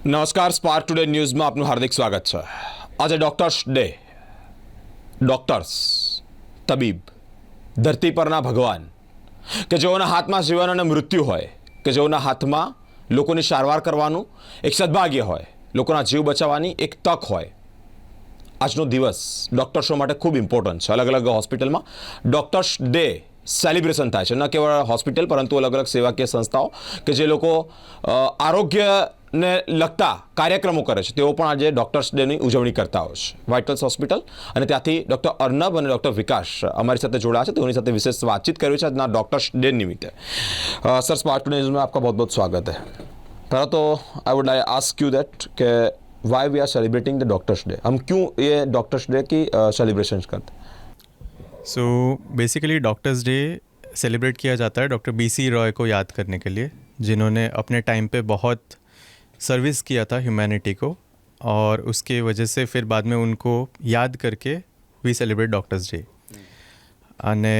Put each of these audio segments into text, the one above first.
નમસ્કાર, spark today ન્યૂઝમાં આપનું હાર્દિક સ્વાગત છે. આજે ડૉક્ટર્સ ડે. ડૉક્ટર્સ, તબીબ, ધરતી પરના ભગવાન, કે જેઓના હાથમાં જીવન અને મૃત્યુ હોય, કે જેઓના હાથમાં લોકોની સારવાર કરવાનું એક સદભાગ્ય હોય, લોકોના જીવ બચાવવાની એક તક હોય. આજનો દિવસ ડૉક્ટર્સો માટે ખૂબ ઇમ્પોર્ટન્ટ છે. અલગ અલગ હોસ્પિટલમાં ડૉક્ટર્સ ડે સેલિબ્રેશન થાય છે. ન કેવળ હોસ્પિટલ, પરંતુ અલગ અલગ સેવાકીય સંસ્થાઓ કે જે લોકો આરોગ્યને લગતા કાર્યક્રમો કરે છે, તેઓ પણ આજે ડૉક્ટર્સ ડેની ઉજવણી કરતા હોય છે. વાઇટલ્સ હોસ્પિટલ અને ત્યાંથી ડૉક્ટર અર્નબ અને ડૉક્ટર વિકાસ અમારી સાથે જોડાયા છે. તેઓની સાથે વિશેષ વાતચીત કરવી છે આજના ડૉક્ટર્સ ડે નિમિત્તે. સર, स्पार्क टुडे न्यूज़ में आपका बहुत बहुत स्वागत है. पहला तो I would like ask you that कि why we are celebrating the doctors day. हम क्यों ये डॉक्टर्स डे की सेलिब्रेशन करते हैं? So basically doctors day celebrate किया जाता है डॉक्टर BC रॉय को याद करने के लिए, जिन्होंने अपने टाइम पे बहुत सर्विस किया था ह्यूमैनिटी को, और उसके वजह से फिर बाद में उनको याद करके वी सेलिब्रेट डॉक्टर्स डे. અને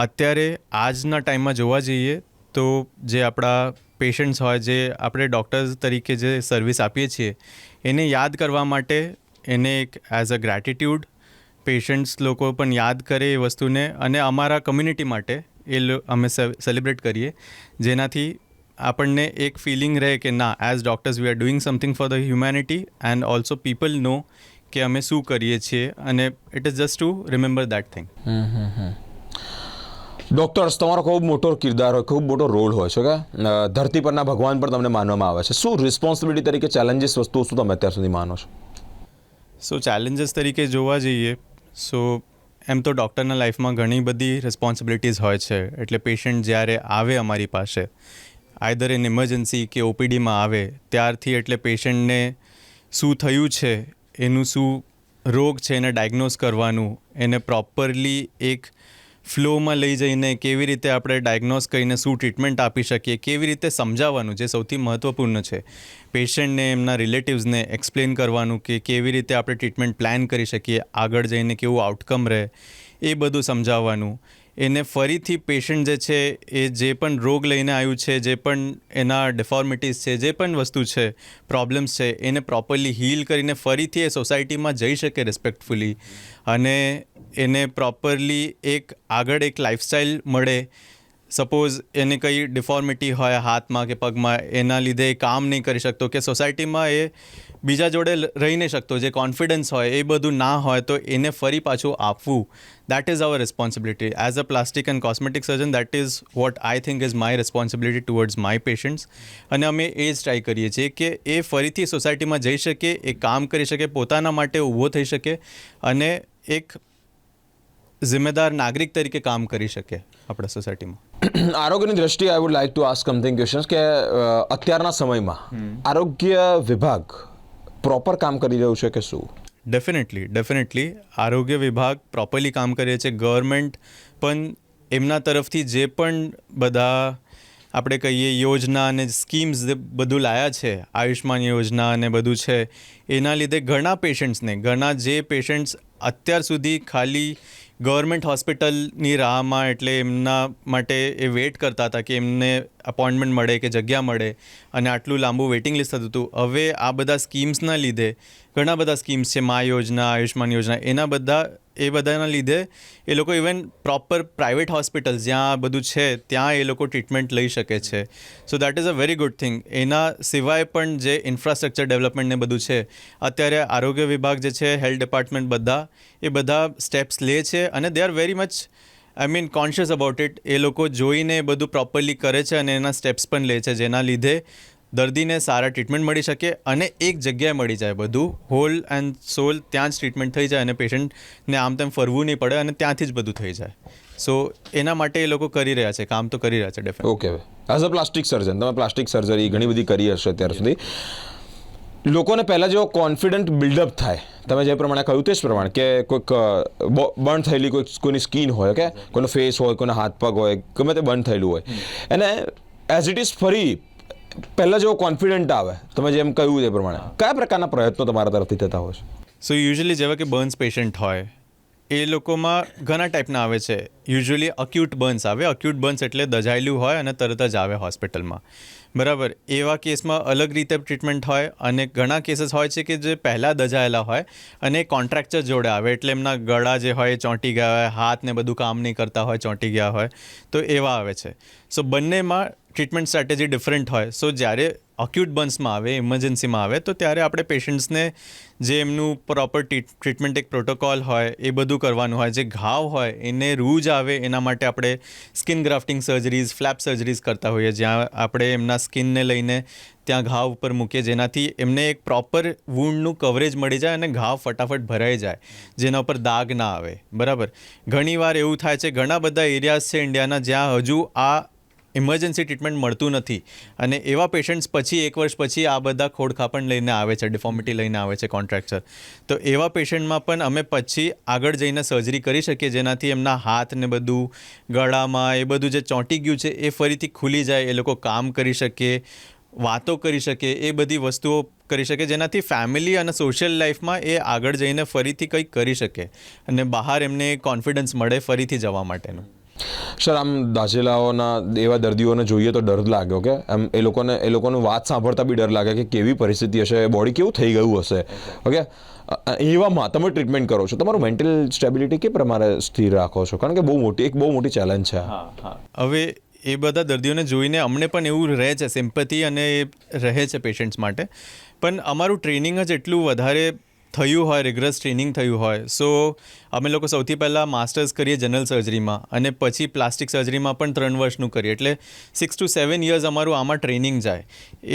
અત્યારે આજના ટાઈમમાં જોવા જઈએ તો જે આપણા પેશન્ટ્સ હોય, જે આપણે ડૉક્ટર્સ તરીકે જે સર્વિસ આપીએ છીએ, એને યાદ કરવા માટે, એને એક એઝ અ ગ્રેટિટ્યૂડ પેશન્ટ્સ લોકો પણ યાદ કરે એ વસ્તુને, અને અમારા કમ્યુનિટી માટે અમે સેલિબ્રેટ કરીએ, જેનાથી આપણને એક ફિલિંગ રહે કે ના, as doctors we are doing something for the humanity, and also people know કે અમે શું કરીએ છીએ, અને it is just to remember that thing. Doctors, તમારો ખૂબ મોટો કિરદાર હોય, ખૂબ મોટો રોલ હોય છે કે ધરતી પરના ભગવાન પણ તમને માનવામાં આવે છે. શું રિસ્પોન્સિબિલિટી તરીકે ચેલેન્જીસ વસ્તુઓ શું તમે અત્યાર સુધી માનો છો? સો ચેલેન્જીસ તરીકે જોવા જઈએ, સો એમ તો ડૉક્ટરના લાઈફમાં ઘણી બધી રિસ્પોન્સિબિલિટીઝ હોય છે. એટલે પેશન્ટ જ્યારે આવે અમારી પાસે, આઈધર ઇન ઇમરજન્સી કે OPDમાં આવે, ત્યારથી એટલે પેશન્ટને શું થયું છે, એનું શું રોગ છે, એને ડાયગ્નોઝ કરવાનું, એને પ્રોપરલી એક ફ્લોમાં લઈ જઈને કેવી રીતે આપણે ડાયગ્નોઝ કરીને શું ટ્રીટમેન્ટ આપી શકીએ, કેવી રીતે સમજાવવાનું, જે સૌથી મહત્ત્વપૂર્ણ છે. પેશન્ટને, એમના રિલેટિવ્સને એક્સપ્લેન કરવાનું કે કેવી રીતે આપણે ટ્રીટમેન્ટ પ્લાન કરી શકીએ, આગળ જઈને કેવું આઉટકમ રહે, એ બધું સમજાવવાનું. એને ફરીથી પેશન્ટ જે છે એ જે પણ રોગ લઈને આવ્યું છે, જે પણ એના ડિફોર્મિટીઝ છે, જે પણ વસ્તુ છે, પ્રોબ્લેમ્સ છે, એને પ્રોપરલી હીલ કરીને ફરીથી એ સોસાયટીમાં જઈ શકે રિસ્પેક્ટફુલી, અને એને પ્રોપરલી એક આગળ એક લાઈફસ્ટાઈલ મળે. સપોઝ એને કંઈ ડિફોર્મિટી હોય હાથમાં કે પગમાં, એના લીધે એ કામ નહીં કરી શકતો, કે સોસાયટીમાં એ બીજા જોડે રહી નહીં શકતો, જે કોન્ફિડન્સ હોય એ બધું ના હોય, તો એને ફરી પાછું આપવું, that is our responsibility as a plastic and cosmetic surgeon. That is what I think is my responsibility towards my patients. અને અમે એ જ ટ્રાય કરીએ છીએ કે એ ફરીથી સોસાયટીમાં જઈ શકે, એ કામ કરી શકે, પોતાના માટે ઊભો થઈ શકે, અને એક જિમ્મેદાર નાગરિક તરીકે કામ કરી શકે આપણા સોસાયટીમાં. આરોગ્યની દ્રષ્ટિએ I would like to ask something questions કે અત્યારના સમયમાં આરોગ્ય વિભાગ પ્રોપર કામ કરી રહ્યું છે કે શું? ડેફિનેટલી આરોગ્ય વિભાગ પ્રોપરલી કામ કરે છે. ગવર્મેન્ટ પણ એમના તરફથી જે પણ બધા આપણે કહીએ યોજના અને સ્કીમ્સ બધું લાયા છે, આયુષ્માન યોજના અને બધું છે, એના લીધે ઘણા પેશન્ટ્સને, ઘણા જે પેશન્ટ્સ અત્યાર સુધી ખાલી ગવર્મેન્ટ હોસ્પિટલની રાહમાં, એટલે એમના માટે એ વેઇટ કરતા હતા કે એમને અપોઇન્ટમેન્ટ મળે કે જગ્યા મળે, અને આટલું લાંબુ વેઇટિંગ લિસ્ટ થતું હતું. હવે આ બધા સ્કીમ્સના લીધે, ઘણા બધા સ્કીમ્સ છે, મા યોજના, આયુષ્માન યોજના, એ બધાના લીધે એ લોકો ઇવન પ્રોપર પ્રાઇવેટ હોસ્પિટલ્સ જ્યાં બધું છે ત્યાં એ લોકો ટ્રીટમેન્ટ લઈ શકે છે. So that is a very good thing. એના સિવાય પણ જે ઇન્ફ્રાસ્ટ્રક્ચર ડેવલપમેન્ટ ને બધું છે, અત્યારે આરોગ્ય વિભાગ જે છે, હેલ્થ ડિપાર્ટમેન્ટ, બધા સ્ટેપ્સ લે છે, અને they are very much conscious about it. એ લોકો જોઈને બધું પ્રોપરલી કરે છે, અને એના સ્ટેપ્સ પણ લે છે, જેના લીધે દર્દીને સારા ટ્રીટમેન્ટ મળી શકે, અને એક જગ્યાએ મળી જાય બધું, હોલ એન્ડ સોલ ત્યાં જ ટ્રીટમેન્ટ થઈ જાય, અને પેશન્ટને આમ તેમ ફરવું નહીં પડે, અને ત્યાંથી જ બધું થઈ જાય. સો એના માટે એ લોકો કરી રહ્યા છે, કામ તો કરી રહ્યા છે definitely. Okay, as a plastic સર્જન, તમે પ્લાસ્ટિક સર્જરી ઘણી બધી કરી હશે અત્યાર સુધી. લોકોને પહેલાં જેવો કોન્ફિડન્ટ બિલ્ડઅપ થાય, તમે જે પ્રમાણે કહ્યું તે જ પ્રમાણે, કે કોઈક બર્ન થયેલી કોઈની સ્કિન હોય, કે કોઈનો ફેસ હોય, કોઈના હાથ પગ હોય, ગમે તે બર્ન થયેલું હોય, એને એઝ ઇટ ઇઝ ફરી પહેલાં જેવો કોન્ફિડન્ટ આવે, તમે જેમ કહ્યું તે પ્રમાણે કયા પ્રકારના પ્રયત્નો તમારા તરફથી થતા હોય છે? સો યુઝ્યુઅલી જેવા કે બર્ન્સ પેશન્ટ હોય, એ લોકોમાં ઘણા ટાઈપના આવે છે. યુઝ્યુઅલી અક્યુટ બર્ન્સ આવે. અક્યુટ બર્ન્સ એટલે દજાયેલું હોય અને તરત જ આવે હોસ્પિટલમાં. બરાબર, એવા કેસમાં અલગ રીતે ટ્રીટમેન્ટ હોય અને ઘણા કેસીસ હોય છે કે જે પહેલાં દજાયેલા હોય અને કોન્ટ્રાક્ચર જોડે આવે, એટલે એમના ગળા જે હોય એ ચોંટી ગયા હોય, હાથ ને બધું કામ નહીં કરતા હોય, ચોંટી ગયા હોય, તો એવા આવે છે. સો બંનેમાં ટ્રીટમેન્ટ સ્ટ્રેટેજી ડિફરન્ટ હોય. સો જ્યારે અક્યુટ બર્ન્સમાં આવે, ઇમરજન્સીમાં આવે, તો ત્યારે આપણે પેશન્ટ્સને જે એમનું પ્રોપર ટ્રીટમેન્ટ એક પ્રોટોકોલ હોય એ બધું કરવાનું હોય. જે ઘાવ હોય એને રૂજ આવે એના માટે આપણે skin grafting surgeries, flap surgeries કરતા હોઈએ, જ્યાં આપણે એમના સ્કિનને લઈને ત્યાં ઘાવ ઉપર મૂકીએ, જેનાથી એમને એક પ્રોપર વૂન્ડનું કવરેજ મળી જાય અને ઘાવ ફટાફટ ભરાઈ જાય, જેના ઉપર દાગ ના આવે. બરાબર, ઘણીવાર એવું થાય છે, ઘણા બધા એરિયાઝ છે ઇન્ડિયાના જ્યાં હજુ આ ઇમરજન્સી ટ્રીટમેન્ટ મળતું નથી અને એવા પેશન્ટ્સ પછી 1 વર્ષ પછી આ બધા ખોડખાપણ લઈને આવે છે, ડિફોર્મિટી લઈને આવે છે, કોન્ટ્રાક્ચર. તો એવા પેશન્ટમાં પણ અમે પછી આગળ જઈને સર્જરી કરી શકીએ, જેનાથી એમના હાથ ને બધું, ગળામાં એ બધું જે ચોંટી ગયું છે એ ફરીથી ખુલી જાય, એ લોકો કામ કરી શકે, વાતો કરી શકે, એ બધી વસ્તુઓ કરી શકે, જેનાથી ફેમિલી અને સોશિયલ લાઈફમાં એ આગળ જઈને ફરીથી કંઈક કરી શકે અને બહાર એમને કોન્ફિડન્સ મળે ફરીથી જવા માટેનું. સર, આમ દાઝેલાઓના એવા દર્દીઓને જોઈએ તો ડર લાગે, ઓકે, એમ એ લોકોનું વાત સાંભળતા બી ડર લાગે કે કેવી પરિસ્થિતિ હશે, બોડી કેવું થઈ ગયું હશે, ઓકે. એવામાં તમે ટ્રીટમેન્ટ કરો છો, તમારું મેન્ટલ સ્ટેબિલિટી કે પ્રમાણે સ્થિર રાખો છો? કારણ કે બહુ મોટી ચેલેન્જ છે. હવે એ બધા દર્દીઓને જોઈને અમને પણ એવું રહે છે, સિમ્પથી, અને એ રહે છે પેશન્ટ્સ માટે. પણ અમારું ટ્રેનિંગ જ એટલું વધારે થયું હોય, રિગ્રસ ટ્રેનિંગ થયું હોય. સો અમે લોકો સૌથી પહેલાં માસ્ટર્સ કરીએ જનરલ સર્જરીમાં અને પછી પ્લાસ્ટિક સર્જરીમાં પણ 3 વર્ષનું કરીએ, એટલે 6 to 7 years અમારું આમાં ટ્રેનિંગ જાય.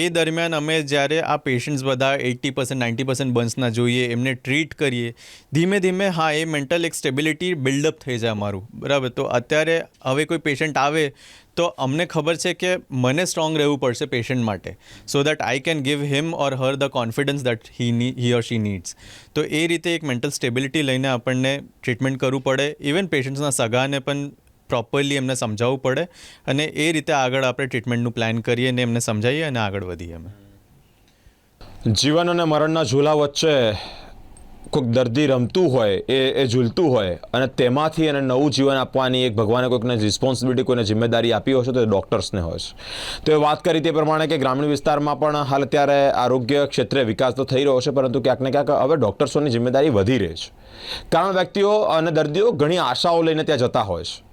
એ દરમિયાન અમે જ્યારે આ પેશન્ટ્સ બધા 80% 90% બર્ન્સના જોઈએ, એમને ટ્રીટ કરીએ, ધીમે ધીમે એ મેન્ટલ એક સ્ટેબિલિટી બિલ્ડઅપ થઈ જાય અમારું. બરાબર, તો અત્યારે હવે કોઈ પેશન્ટ આવે તો અમને ખબર છે કે મને સ્ટ્રોંગ રહેવું પડશે પેશન્ટ માટે, so that I can give him or her the confidence that he or she needs. તો એ રીતે એક મેન્ટલ સ્ટેબિલિટી લઈને આપણને ટ્રીટમેન્ટ કરવું પડે. ઇવન પેશન્ટ્સના સગાને પણ પ્રોપરલી એમને સમજાવવું પડે અને એ રીતે આગળ આપણે ટ્રીટમેન્ટનું પ્લાન કરીએ અને એમને સમજાવીએ અને આગળ વધીએ અમે. જીવન અને મરણના ઝૂલા વચ્ચે કોઈક દર્દી રમતું હોય, એ ઝૂલતું હોય અને તેમાંથી એને નવું જીવન આપવાની એક ભગવાને કોઈકને રિસ્પોન્સિબિલિટી, કોઈને જિમ્મેદારી આપી હોય છે, તો એ ડૉક્ટર્સને હોય છે. તો એ વાત કરી તે પ્રમાણે કે ગ્રામીણ વિસ્તારમાં પણ હાલ અત્યારે આરોગ્ય ક્ષેત્રે વિકાસ તો થઈ રહ્યો છે, પરંતુ ક્યાંક ને ક્યાંક હવે ડૉક્ટર્સોની જિમ્મેદારી વધી રહી છે. કારણ વ્યક્તિઓ અને દર્દીઓ ઘણી આશાઓ લઈને ત્યાં જતા હોય છે.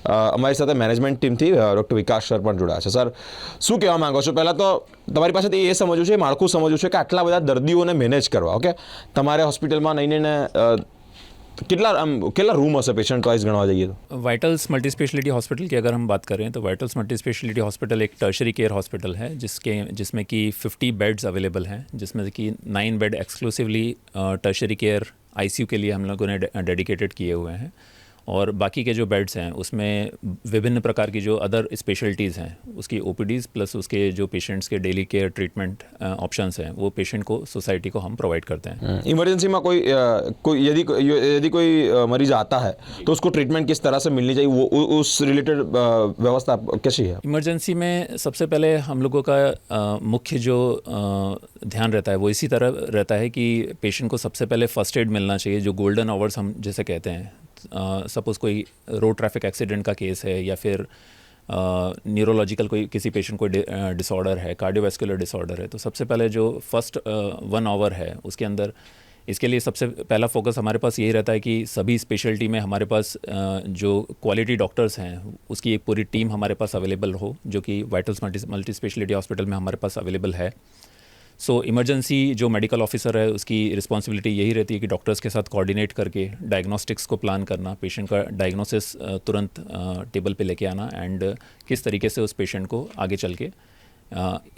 અમારી સાથે મેનેજમેન્ટ ટીમથી ડૉક્ટર વિકાસ સર પણ જોડાયા છે. સર, શું કહેવા માંગો છો? પહેલાં તો તમારી પાસેથી એ સમજવું છે, માળખું સમજવું છે કે આટલા બધા દર્દીઓને મેનેજ કરવા, ઓકે, તમારે હોસ્પિટલમાં નહીં કેટલા रूम હશે पेशेंट वाइज गणवा जाइए तो? वाइटल्स मल्टी स्पेशलिटी हॉस्पिटल की अगर हम बात करें तो वाइटल्स मल्टी स्पेशलिटी हॉस्पिटल एक टर्शरी केयर हॉस्पिटल है जिसमें कि 50 बेड्स अवेलेबल हैं, जिसमें कि 9 bed exclusively tertiary care ICU के लिए हम लोगों ने डेडिकेटेड किए हुए हैं और बाकी के जो बेड्स हैं उसमें विभिन्न प्रकार की जो अदर स्पेशलिटीज़ हैं उसकी ओपीडीज़ प्लस उसके जो पेशेंट्स के डेली केयर ट्रीटमेंट ऑप्शंस हैं वो पेशेंट को सोसाइटी को हम प्रोवाइड करते हैं. इमरजेंसी में कोई यदि कोई मरीज आता है तो उसको ट्रीटमेंट किस तरह से मिलनी चाहिए, वो उस रिलेटेड व्यवस्था कैसी है? इमरजेंसी में सबसे पहले हम लोगों का मुख्य जो ध्यान रहता है वो इसी तरह रहता है कि पेशेंट को सबसे पहले फर्स्ट एड मिलना चाहिए, जो गोल्डन आवर्स हम जैसे कहते हैं. सपोज़ कोई रोड ट्रैफिक एक्सीडेंट का केस है या फिर न्यूरोलॉजिकल कोई किसी पेशेंट को डिसऑर्डर है, कार्डियोवैस्कुलर डिसऑर्डर है, तो सबसे पहले जो फर्स्ट 1 आवर है उसके अंदर इसके लिए सबसे पहला फोकस हमारे पास यही रहता है कि सभी स्पेशलिटी में हमारे पास जो क्वालिटी डॉक्टर्स हैं उसकी एक पूरी टीम हमारे पास अवेलेबल हो, जो कि वाइटल्स मल्टी स्पेशलिटी हॉस्पिटल में हमारे पास अवेलेबल है. सो इमरजेंसी जो मेडिकल ऑफिसर है उसकी रिस्पॉन्सिबिलिटी यही रहती है कि डॉक्टर्स के साथ कोऑर्डिनेट करके डायग्नोस्टिक्स को प्लान करना, पेशेंट का डायग्नोसिस तुरंत टेबल पे लेके आना एंड किस तरीके से उस पेशेंट को आगे चल के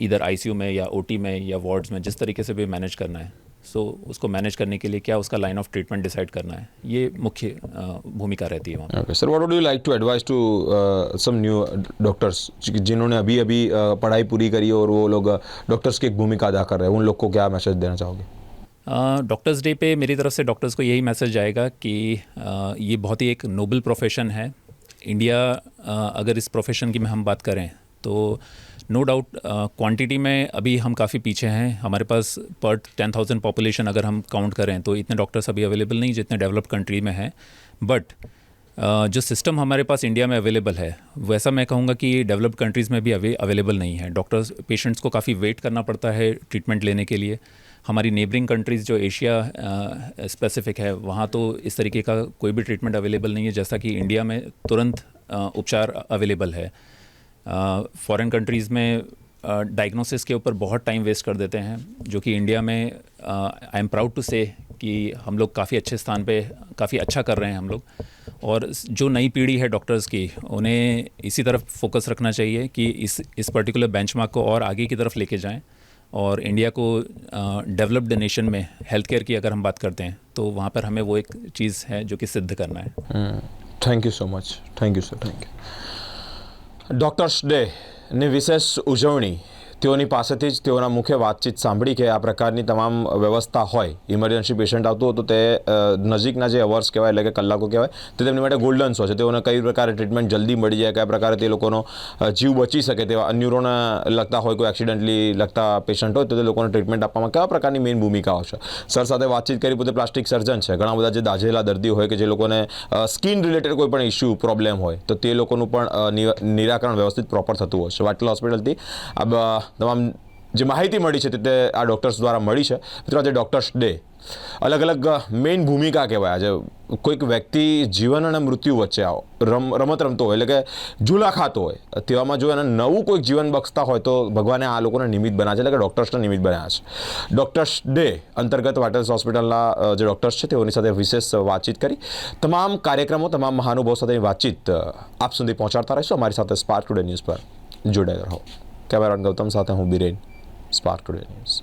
इधर आईसीयू में या ओटी में या वार्ड्स में जिस तरीके से भी मैनेज करना है, सो उसको मैनेज करने के लिए क्या उसका लाइन ऑफ ट्रीटमेंट डिसाइड करना है, ये मुख्य भूमिका रहती है वहाँ. Okay sir, what would you like to advise to some new doctors जिन्होंने अभी पढ़ाई पूरी करी और वो लोग डॉक्टर्स की एक भूमिका अदा कर रहे हैं, उन लोग को क्या मैसेज देना चाहोगे? डॉक्टर्स डे पे मेरी तरफ से डॉक्टर्स को यही मैसेज जाएगा कि ये बहुत ही एक नोबल प्रोफेशन है. इंडिया अगर इस प्रोफेशन की में हम बात करें तो नो डाउट क्वांटिटी में अभी हम काफ़ी पीछे हैं. हमारे पास पर 10,000 पॉपुलेशन अगर हम काउंट करें तो इतने डॉक्टर्स अभी अवेलेबल नहीं जितने डेवलप्ड कंट्री में हैं. बट जो सिस्टम हमारे पास इंडिया में अवेलेबल है वैसा मैं कहूँगा कि डेवलप्ड कंट्रीज़ में भी अवेलेबल नहीं है। डॉक्टर्स पेशेंट्स को काफ़ी वेट करना पड़ता है ट्रीटमेंट लेने के लिए। हमारी नेबरिंग कंट्रीज़ जो एशिया स्पेसिफिक है वहाँ तो इस तरीके का कोई भी ट्रीटमेंट अवेलेबल नहीं है जैसा कि इंडिया में तुरंत उपचार अवेलेबल है। फॉरेन कंट्रीज़ में डायग्नोसिस के ऊपर बहुत टाइम वेस्ट कर देते हैं, जो कि इंडिया में आई एम प्राउड टू से कि हम लोग काफ़ी अच्छे स्थान पे काफ़ी अच्छा कर रहे हैं हम लोग। और जो नई पीढ़ी है डॉक्टर्स की उन्हें इसी तरफ फोकस रखना चाहिए कि इस पर्टिकुलर बेंचमार्क को और आगे की तरफ लेके जाएं। और इंडिया को डेवलप्ड नेशन में हेल्थ केयर की अगर हम बात करते हैं तो वहाँ पर हमें वो एक चीज़ है जो कि सिद्ध करना है। Thank you so much, thank you sir, thank you. Doctors ડેની વિશેષ ઉજવણી તેઓની પાસેથી જ તેઓના મુખ્ય વાતચીત સાંભળી કે આ પ્રકારની તમામ વ્યવસ્થા હોય, ઇમરજન્સી પેશન્ટ આવતું હોય તો તે નજીકના જે અવર્સ કહેવાય એટલે કે કલાકો કહેવાય તે તેમની માટે ગોલ્ડન્સ હોય છે. તેઓને કઈ પ્રકારે ટ્રીટમેન્ટ જલ્દી મળી જાય, કયા પ્રકારે તે લોકોનો જીવ બચી શકે તેવા ન્યુરોને લગતા હોય, કોઈ એક્સિડન્ટલી લગતા પેશન્ટ હોય તો તે લોકોને ટ્રીટમેન્ટ આપવામાં કેવા પ્રકારની મેઇન ભૂમિકાઓ છે. સર સાથે વાતચીત કરી, પોતે પ્લાસ્ટિક સર્જન છે, ઘણા બધા જે દાઝેલા દર્દીઓ હોય કે જે લોકોને સ્કિન રિલેટેડ કોઈ પણ ઇસ્યુ પ્રોબ્લેમ હોય તો તે લોકોનું પણ નિરાકરણ વ્યવસ્થિત પ્રોપર થતું હોય છે. વાટલા હોસ્પિટલથી આ તમામ જે માહિતી મળી છે તે આ ડૉક્ટર્સ દ્વારા મળી છે. મિત્રો, આજે ડૉક્ટર્સ ડે અલગ અલગ મેઇન ભૂમિકા કહેવાય. આજે કોઈક વ્યક્તિ જીવન અને મૃત્યુ વચ્ચે રમત રમતો હોય એટલે કે ઝૂલા ખાતો હોય તેવામાં જો એને નવું કોઈક જીવન બક્ષતા હોય તો ભગવાને આ લોકોને નિમિત્ત બનાવ્યા છે, એટલે કે ડૉક્ટર્સને નિમિત્ત બનાવ્યા છે. ડૉક્ટર્સ ડે અંતર્ગત વાટલ્સ હોસ્પિટલના જે ડૉક્ટર્સ છે તેઓની સાથે વિશેષ વાતચીત કરી. તમામ કાર્યક્રમો, તમામ મહાનુભાવો સાથેની વાતચીત આપ સુધી પહોંચાડતા રહીશું. અમારી સાથે સ્પાર્ક ટુડે ન્યૂઝ પર જોડાયેલા રહો. કેમેરામેન ગૌતમ સાથે હું બિરેન, સ્પાર્ક ટુડે ન્યૂઝ.